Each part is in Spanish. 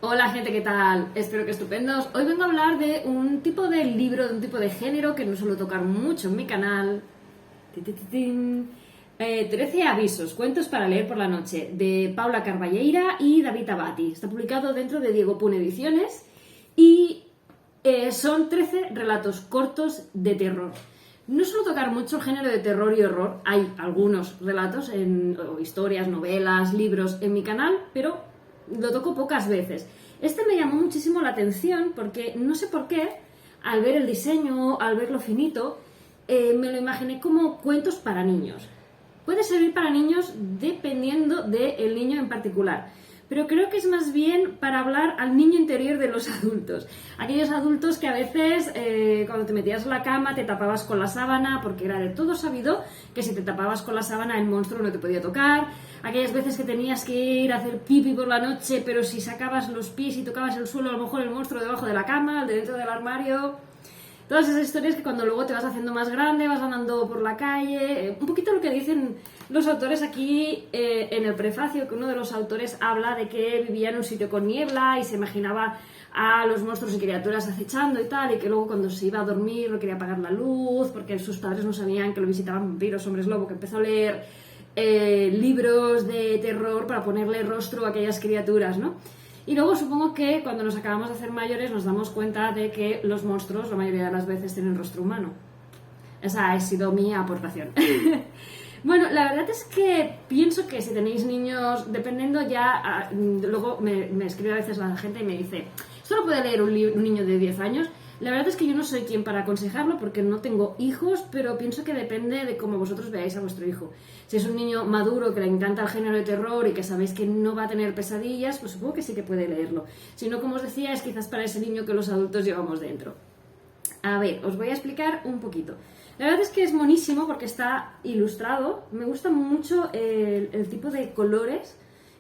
Hola gente, ¿qué tal? Espero que estupendos. Hoy vengo a hablar de un tipo de libro, de un tipo de género que no suelo tocar mucho en mi canal. 13 avisos, cuentos para leer por la noche, de Paula Carballeira y David Abati. Está publicado dentro de Diego Pun Ediciones y son 13 relatos cortos de terror. No suelo tocar mucho el género de terror y horror. Hay algunos relatos, o historias, novelas, libros en mi canal, pero lo toco pocas veces. Este me llamó muchísimo la atención porque no sé por qué, al ver el diseño, al ver lo finito, me lo imaginé como cuentos para niños. Puede servir para niños dependiendo del niño en particular, pero creo que es más bien para hablar al niño interior de los adultos. Aquellos adultos que a veces cuando te metías en la cama te tapabas con la sábana, porque era de todo sabido que si te tapabas con la sábana el monstruo no te podía tocar. Aquellas veces que tenías que ir a hacer pipi por la noche, pero si sacabas los pies y tocabas el suelo, a lo mejor el monstruo debajo de la cama, el de dentro del armario. Todas esas historias que cuando luego te vas haciendo más grande, vas andando por la calle, un poquito lo que dicen los autores aquí en el prefacio, que uno de los autores habla de que vivía en un sitio con niebla y se imaginaba a los monstruos y criaturas acechando y tal, y que luego cuando se iba a dormir no quería apagar la luz porque sus padres no sabían que lo visitaban vampiros, hombres lobo, que empezó a leer libros de terror para ponerle rostro a aquellas criaturas, ¿no? Y luego supongo que cuando nos acabamos de hacer mayores nos damos cuenta de que los monstruos la mayoría de las veces tienen rostro humano. Esa ha sido mi aportación. Bueno, la verdad es que pienso que si tenéis niños, dependiendo ya, luego me escribe a veces la gente y me dice, ¿esto lo puede leer un niño de 10 años? La verdad es que yo no soy quien para aconsejarlo porque no tengo hijos, pero pienso que depende de cómo vosotros veáis a vuestro hijo. Si es un niño maduro que le encanta el género de terror y que sabéis que no va a tener pesadillas, pues supongo que sí que puede leerlo. Si no, como os decía, es quizás para ese niño que los adultos llevamos dentro. A ver, os voy a explicar un poquito. La verdad es que es monísimo porque está ilustrado. Me gusta mucho el tipo de colores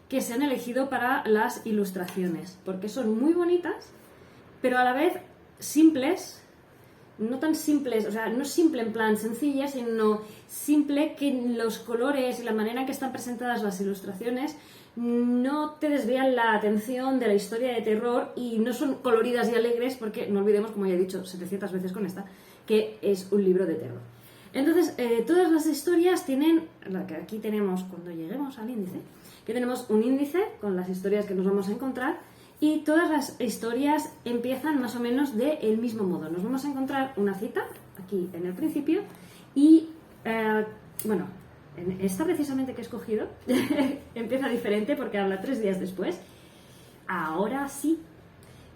que se han elegido para las ilustraciones, porque son muy bonitas, pero a la vez simples, no tan simples, o sea, no simple en plan sencilla, sino simple que los colores y la manera en que están presentadas las ilustraciones no te desvían la atención de la historia de terror y no son coloridas y alegres porque no olvidemos, como ya he dicho 700 veces con esta, que es un libro de terror. Entonces, todas las historias tienen, la que aquí tenemos cuando lleguemos al índice, que tenemos un índice con las historias que nos vamos a encontrar. Y todas las historias empiezan más o menos del mismo modo. Nos vamos a encontrar una cita, aquí en el principio, y, bueno, en esta precisamente que he escogido, empieza diferente porque habla 3 días después. Ahora sí,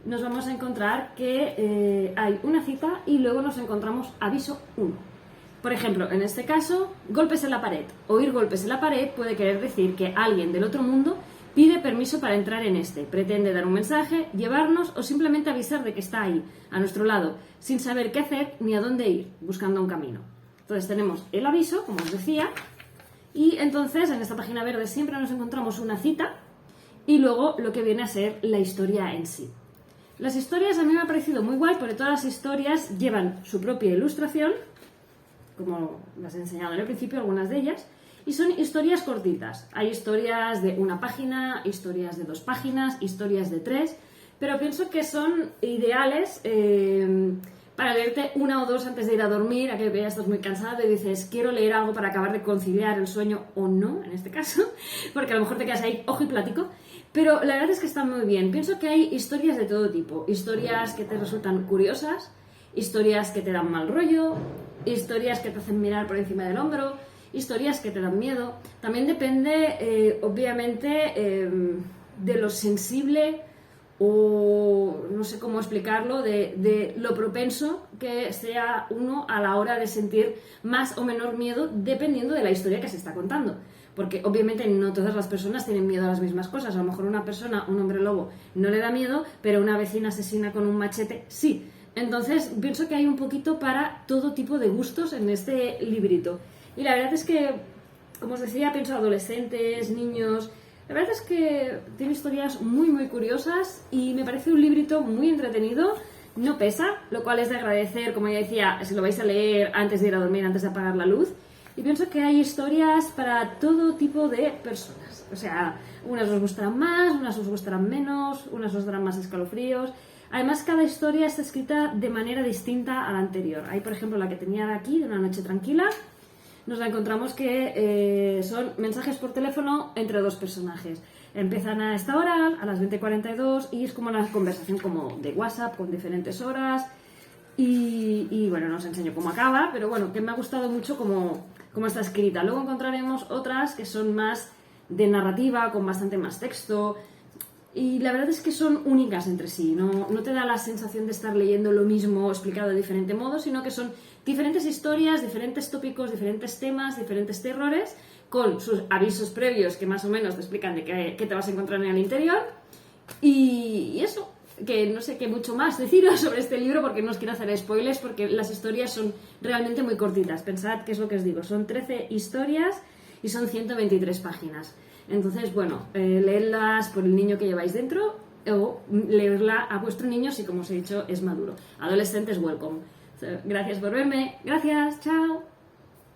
nos vamos a encontrar que hay una cita y luego nos encontramos aviso 1. Por ejemplo, en este caso, golpes en la pared. Oír golpes en la pared puede querer decir que alguien del otro mundo pide permiso para entrar en este, pretende dar un mensaje, llevarnos o simplemente avisar de que está ahí, a nuestro lado, sin saber qué hacer ni a dónde ir, buscando un camino. Entonces tenemos el aviso, como os decía, y entonces en esta página verde siempre nos encontramos una cita y luego lo que viene a ser la historia en sí. Las historias a mí me ha parecido muy guay porque todas las historias llevan su propia ilustración, como las he enseñado en el principio, algunas de ellas, y son historias cortitas. Hay historias de 1 página, historias de 2 páginas, historias de 3, pero pienso que son ideales para leerte 1 o 2 antes de ir a dormir, a que ya estás muy cansado y dices, quiero leer algo para acabar de conciliar el sueño, o no, en este caso, porque a lo mejor te quedas ahí ojo y plático, pero la verdad es que están muy bien. Pienso que hay historias de todo tipo, historias que te resultan curiosas, historias que te dan mal rollo, historias que te hacen mirar por encima del hombro, historias que te dan miedo. También depende, obviamente, de lo sensible o no sé cómo explicarlo, de lo propenso que sea uno a la hora de sentir más o menor miedo dependiendo de la historia que se está contando. Porque obviamente no todas las personas tienen miedo a las mismas cosas. A lo mejor una persona, un hombre lobo, no le da miedo, pero una vecina asesina con un machete sí. Entonces pienso que hay un poquito para todo tipo de gustos en este librito. Y la verdad es que, como os decía, pienso adolescentes, niños. La verdad es que tiene historias muy muy curiosas y me parece un librito muy entretenido. No pesa, lo cual es de agradecer, como ya decía, si lo vais a leer antes de ir a dormir, antes de apagar la luz. Y pienso que hay historias para todo tipo de personas. O sea, Unas os gustarán más, unas os gustarán menos, unas os darán más escalofríos. Además, cada historia está escrita de manera distinta a la anterior. Hay, por ejemplo, la que tenía aquí, de Una noche tranquila. Nos la encontramos que son mensajes por teléfono entre dos personajes. Empiezan a esta hora, a las 20:42, y es como una conversación como de WhatsApp con diferentes horas. Y bueno, no os enseño cómo acaba, pero bueno, que me ha gustado mucho cómo está escrita. Luego encontraremos otras que son más de narrativa, con bastante más texto. Y la verdad es que son únicas entre sí, no te da la sensación de estar leyendo lo mismo explicado de diferente modo, sino que son diferentes historias, diferentes tópicos, diferentes temas, diferentes terrores, con sus avisos previos que más o menos te explican de qué te vas a encontrar en el interior. Y eso, que no sé qué mucho más deciros sobre este libro porque no os quiero hacer spoilers, porque las historias son realmente muy cortitas. Pensad que es lo que os digo, son 13 historias y son 123 páginas. Entonces, bueno, leedlas por el niño que lleváis dentro o leerla a vuestro niño si, como os he dicho, es maduro. Adolescentes, welcome. Gracias por verme. Gracias. Chao.